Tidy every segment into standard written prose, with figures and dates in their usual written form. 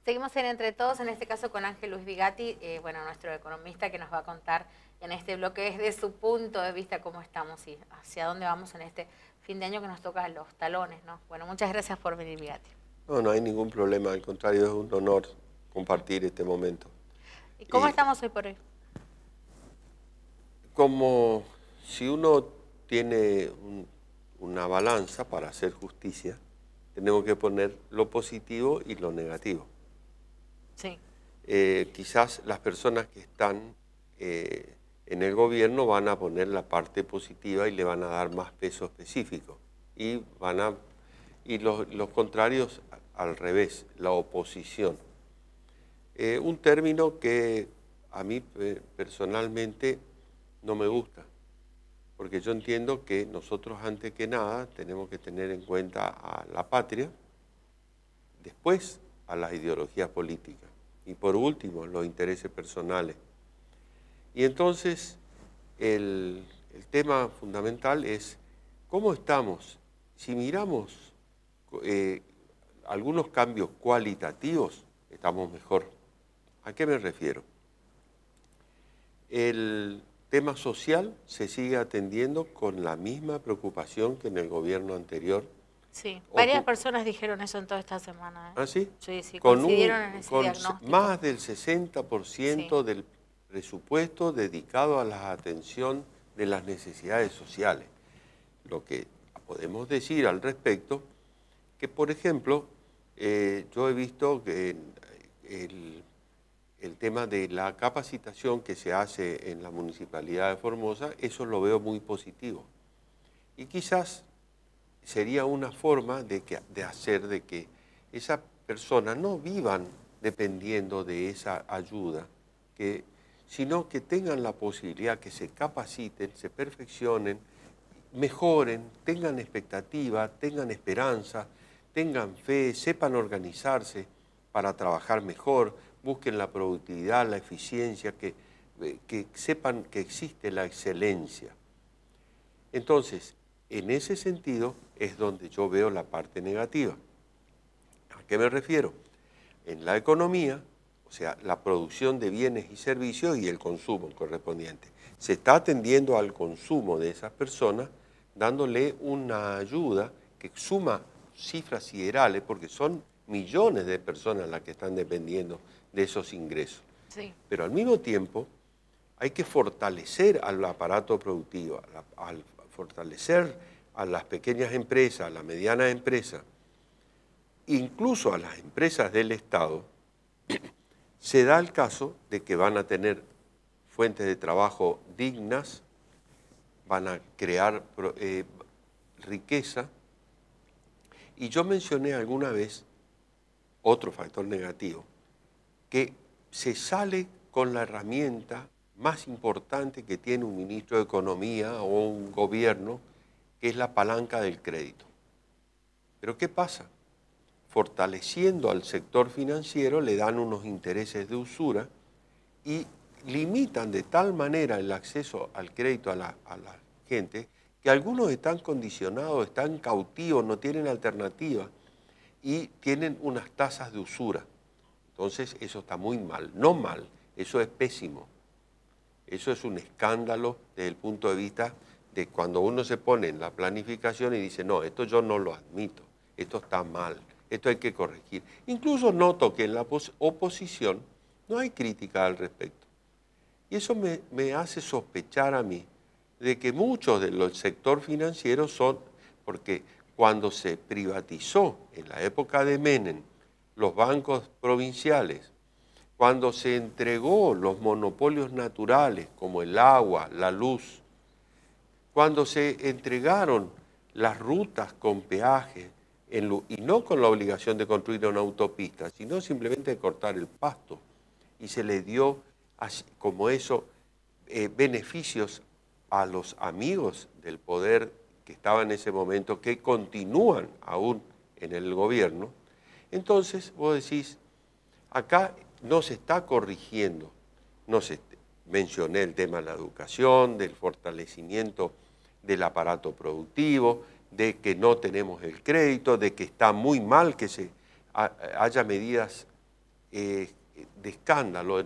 Seguimos en Entre Todos, en este caso con Ángel Luis Bigatti, bueno, nuestro economista que nos va a contar en este bloque desde su punto de vista cómo estamos y hacia dónde vamos en este fin de año que nos toca los talones, ¿no? Bueno, muchas gracias por venir, Bigatti. No, no hay ningún problema, al contrario, es un honor compartir este momento. ¿Y cómo estamos hoy por hoy? Como si uno tiene una balanza para hacer justicia, tenemos que poner lo positivo y lo negativo. Sí. Quizás las personas que están en el gobierno van a poner la parte positiva y le van a dar más peso específico. Y los contrarios al revés, la oposición. Un término que a mí personalmente no me gusta, porque yo entiendo que nosotros antes que nada tenemos que tener en cuenta a la patria, después a las ideologías políticas y por último los intereses personales. Y entonces el tema fundamental es cómo estamos. Si miramos algunos cambios cualitativos, estamos mejor. ¿A qué me refiero? El tema social se sigue atendiendo con la misma preocupación que en el gobierno anterior. Sí, varias personas dijeron eso en toda esta semana. ¿Ah, sí? Sí, sí, coincidieron en ese con diagnóstico. Más del 60% Sí. del presupuesto dedicado a la atención de las necesidades sociales. Lo que podemos decir al respecto, que por ejemplo, yo he visto que el tema de la capacitación que se hace en la Municipalidad de Formosa, eso lo veo muy positivo. Y quizás sería una forma de hacer de que esas personas no vivan dependiendo de esa ayuda, sino que tengan la posibilidad que se capaciten, se perfeccionen, mejoren, tengan expectativa, tengan esperanza, tengan fe, sepan organizarse para trabajar mejor, busquen la productividad, la eficiencia, que sepan que existe la excelencia. Entonces, en ese sentido es donde yo veo la parte negativa. ¿A qué me refiero? En la economía, o sea, la producción de bienes y servicios y el consumo correspondiente. Se está atendiendo al consumo de esas personas, dándole una ayuda que suma cifras siderales, porque son millones de personas las que están dependiendo de esos ingresos. Sí. Pero al mismo tiempo hay que fortalecer al aparato productivo, al fortalecer a las pequeñas empresas, a las medianas empresas, incluso a las empresas del Estado. Se da el caso de que van a tener fuentes de trabajo dignas, van a crear riqueza. Y yo mencioné alguna vez otro factor negativo, que se sale con la herramienta más importante que tiene un ministro de Economía o un gobierno, que es la palanca del crédito. Pero ¿qué pasa? Fortaleciendo al sector financiero le dan unos intereses de usura y limitan de tal manera el acceso al crédito a la gente que algunos están condicionados, están cautivos, no tienen alternativa y tienen unas tasas de usura. Entonces eso está muy mal, no mal, eso es pésimo. Eso es un escándalo desde el punto de vista de cuando uno se pone en la planificación y dice, no, esto yo no lo admito, esto está mal, esto hay que corregir. Incluso noto que en la oposición no hay crítica al respecto. Y eso me hace sospechar a mí de que muchos del sector financiero son, porque cuando se privatizó en la época de Menem los bancos provinciales, cuando se entregó los monopolios naturales como el agua, la luz, cuando se entregaron las rutas con peaje, y no con la obligación de construir una autopista, sino simplemente de cortar el pasto, y se le dio, como eso, beneficios a los amigos del poder que estaba en ese momento, que continúan aún en el gobierno. Entonces vos decís, acá no se está corrigiendo, mencioné el tema de la educación, del fortalecimiento del aparato productivo, de que no tenemos el crédito, de que está muy mal que haya medidas de escándalo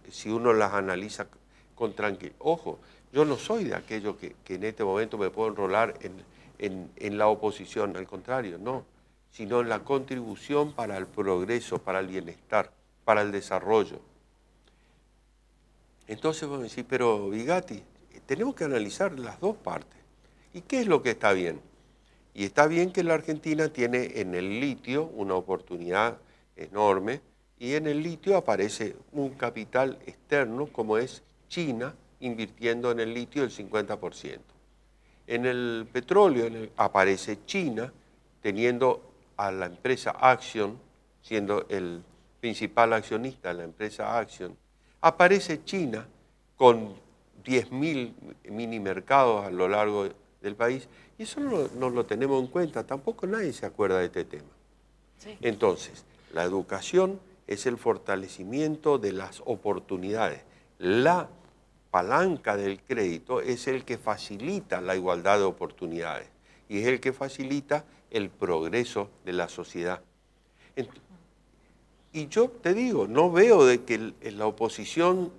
si uno las analiza con tranquilidad. Ojo, yo no soy de aquellos que en este momento me puedo enrolar en la oposición, al contrario, no, sino en la contribución para el progreso, para el bienestar, para el desarrollo. Entonces vos me decís, pero Vigatti, tenemos que analizar las dos partes. ¿Y qué es lo que está bien? Y está bien que la Argentina tiene en el litio una oportunidad enorme, y en el litio aparece un capital externo como es China invirtiendo en el litio el 50%. En el petróleo aparece China teniendo a la empresa Axion, siendo el principal accionista de la empresa Axion. Aparece China con 10.000 mini mercados a lo largo del país, y eso no lo tenemos en cuenta, tampoco nadie se acuerda de este tema. Sí. Entonces, la educación es el fortalecimiento de las oportunidades. La palanca del crédito es el que facilita la igualdad de oportunidades y es el que facilita el progreso de la sociedad. Y yo te digo, no veo de que la oposición,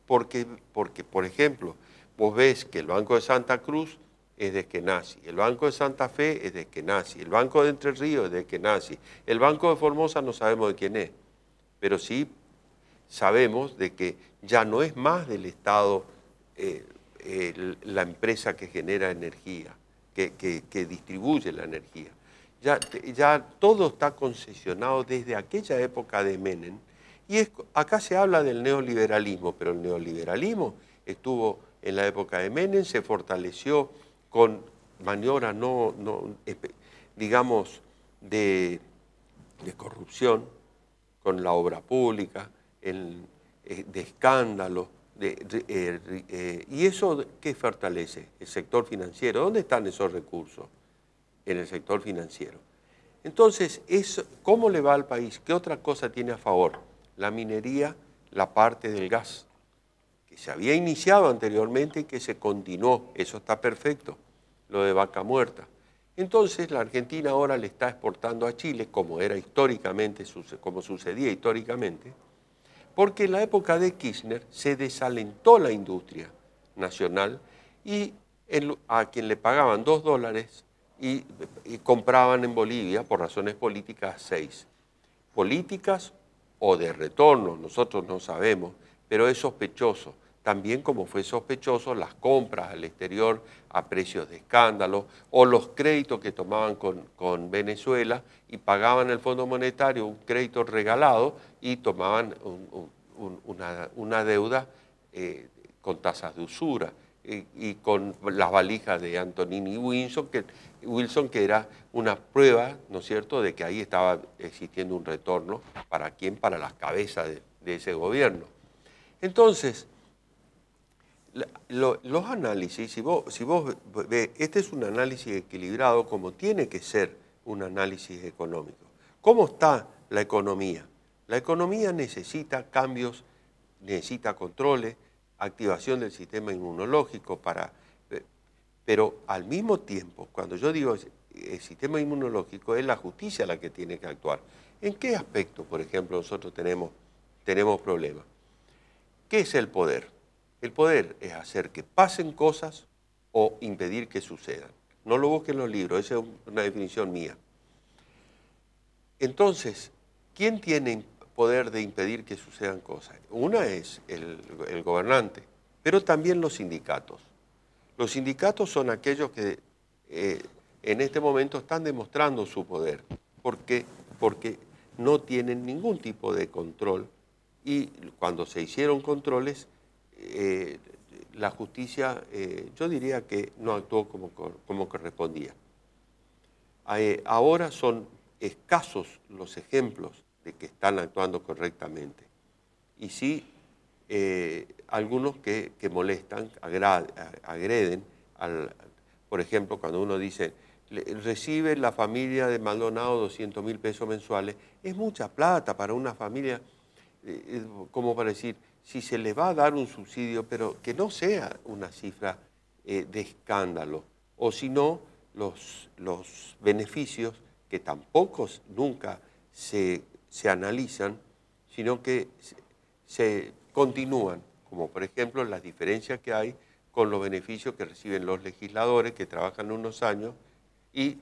porque, por ejemplo, vos ves que el Banco de Santa Cruz es de Eskenazi, el Banco de Santa Fe es de Eskenazi, el Banco de Entre Ríos es de Eskenazi, el Banco de Formosa no sabemos de quién es, pero sí sabemos de que ya no es más del Estado la empresa que genera energía, que distribuye la energía. Ya todo está concesionado desde aquella época de Menem, y acá se habla del neoliberalismo, pero el neoliberalismo estuvo en la época de Menem, se fortaleció con maniobras digamos, de corrupción, con la obra pública, de escándalo, ¿y eso qué fortalece? El sector financiero. ¿Dónde están esos recursos? En el sector financiero. Entonces, ¿cómo le va al país? ¿Qué otra cosa tiene a favor? La minería, la parte del gas, que se había iniciado anteriormente y que se continuó. Eso está perfecto, lo de Vaca Muerta. Entonces, la Argentina ahora le está exportando a Chile, como era históricamente, como sucedía históricamente, porque en la época de Kirchner se desalentó la industria nacional y a quien le pagaban $2 y compraban en Bolivia por razones políticas 6. Políticas o de retorno, nosotros no sabemos, pero es sospechoso. También como fue sospechoso las compras al exterior a precios de escándalo o los créditos que tomaban con Venezuela y pagaban el Fondo Monetario un crédito regalado y tomaban una deuda con tasas de usura y con las valijas de Antonini Wilson, que era una prueba, ¿no es cierto?, de que ahí estaba existiendo un retorno. ¿Para quién? Para las cabezas de ese gobierno. Entonces, los análisis, si vos ves, este es un análisis equilibrado como tiene que ser un análisis económico. ¿Cómo está la economía? La economía necesita cambios, necesita controles, activación del sistema inmunológico pero al mismo tiempo, cuando yo digo el sistema inmunológico, es la justicia la que tiene que actuar. ¿En qué aspecto, por ejemplo, nosotros tenemos problemas? ¿Qué es el poder? El poder es hacer que pasen cosas o impedir que sucedan. No lo busquen en los libros, esa es una definición mía. Entonces, ¿quién tiene poder de impedir que sucedan cosas? Una es el gobernante, pero también los sindicatos. Los sindicatos son aquellos que en este momento están demostrando su poder, porque no tienen ningún tipo de control, y cuando se hicieron controles, la justicia, yo diría que no actuó como correspondía. Ahora son escasos los ejemplos de que están actuando correctamente. Y sí, algunos que molestan, agreden, por ejemplo, cuando uno dice, recibe la familia de Maldonado 200.000 pesos mensuales, es mucha plata para una familia, como para decir, si se le va a dar un subsidio, pero que no sea una cifra de escándalo, o si no, los beneficios que tampoco nunca se analizan, sino que se continúan, como por ejemplo las diferencias que hay con los beneficios que reciben los legisladores que trabajan unos años y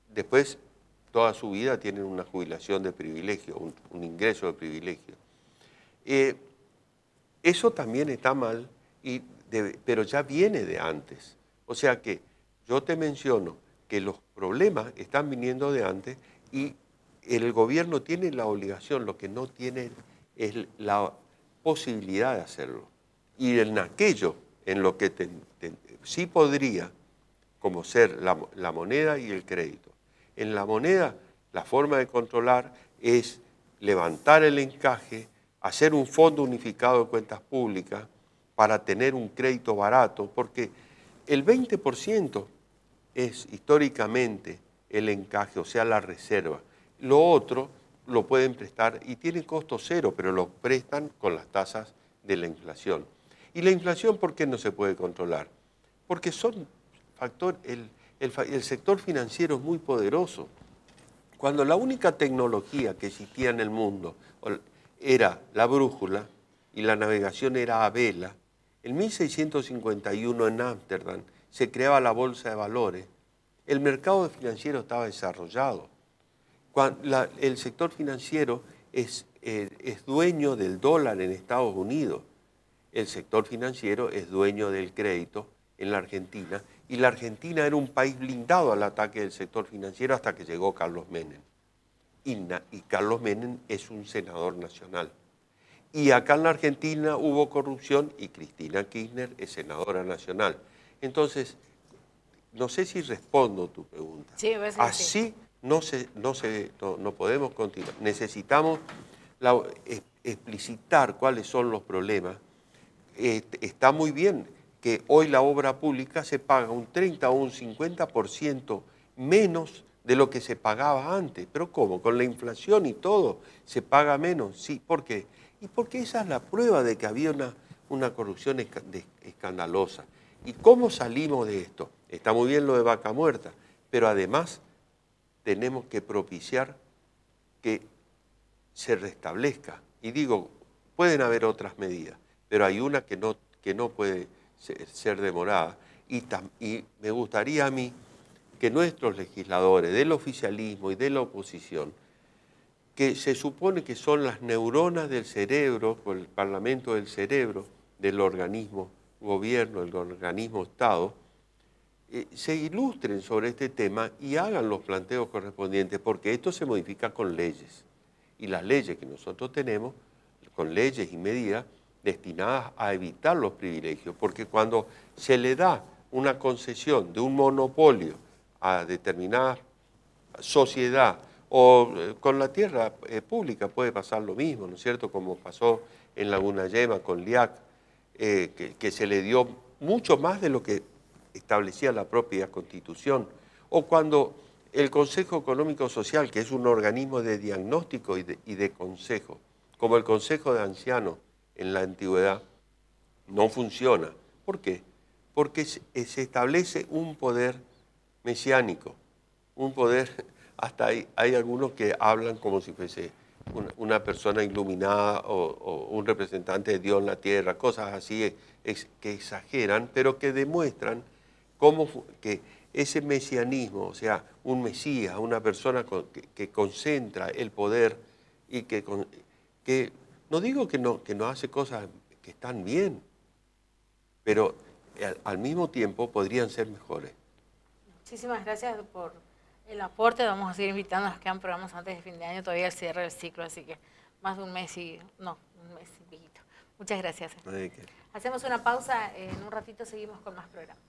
después toda su vida tienen una jubilación de privilegio, un ingreso de privilegio. Eso también está mal, pero ya viene de antes. O sea que yo te menciono que los problemas están viniendo de antes y el gobierno tiene la obligación, lo que no tiene es la posibilidad de hacerlo. Y en aquello en lo que sí podría, como ser la moneda y el crédito. En la moneda, la forma de controlar es levantar el encaje, hacer un fondo unificado de cuentas públicas para tener un crédito barato, porque el 20% es históricamente el encaje, o sea, la reserva. Lo otro lo pueden prestar y tiene costo cero, pero lo prestan con las tasas de la inflación. ¿Y la inflación por qué no se puede controlar? Porque son el sector financiero es muy poderoso. Cuando la única tecnología que existía en el mundo era la brújula y la navegación era a vela, en 1651 en Ámsterdam se creaba la bolsa de valores, el mercado financiero estaba desarrollado. El sector financiero es dueño del dólar en Estados Unidos, el sector financiero es dueño del crédito en la Argentina, y la Argentina era un país blindado al ataque del sector financiero hasta que llegó Carlos Menem. Y Carlos Menem es un senador nacional. Y acá en la Argentina hubo corrupción y Cristina Kirchner es senadora nacional. Entonces, no sé si respondo tu pregunta. Sí, así no podemos continuar. Necesitamos explicitar cuáles son los problemas. Está muy bien que hoy la obra pública se paga un 30 o un 50% menos de lo que se pagaba antes. ¿Pero cómo? Con la inflación y todo, ¿se paga menos? Sí, ¿por qué? Y porque esa es la prueba de que había una corrupción escandalosa. ¿Y cómo salimos de esto? Está muy bien lo de Vaca Muerta, pero además tenemos que propiciar que se restablezca. Y digo, pueden haber otras medidas, pero hay una que no puede ser demorada. Y me gustaría a mí que nuestros legisladores del oficialismo y de la oposición, que se supone que son las neuronas del cerebro, por el parlamento del cerebro, del organismo gobierno, del organismo Estado, se ilustren sobre este tema y hagan los planteos correspondientes, porque esto se modifica con leyes. Y las leyes que nosotros tenemos, con leyes y medidas destinadas a evitar los privilegios, porque cuando se le da una concesión de un monopolio a determinada sociedad, o con la tierra pública puede pasar lo mismo, ¿no es cierto? Como pasó en Laguna Yema con LIAC, que se le dio mucho más de lo que establecía la propia Constitución, o cuando el Consejo Económico Social, que es un organismo de diagnóstico y de consejo, como el Consejo de Ancianos en la antigüedad, no funciona. ¿Por qué? Porque se establece un poder mesiánico, un poder, hasta hay algunos que hablan como si fuese una persona iluminada o un representante de Dios en la tierra, cosas así que exageran, pero que demuestran que ese mesianismo, o sea, un mesías, una persona que concentra el poder y que no digo que no hace cosas que están bien, pero al mismo tiempo podrían ser mejores. Muchísimas gracias por el aporte. Vamos a seguir invitando, nos quedan programas antes de fin de año, todavía el cierre del ciclo, así que más de un mes un mes y piquito. Muchas gracias. Hacemos una pausa, en un ratito seguimos con más programas.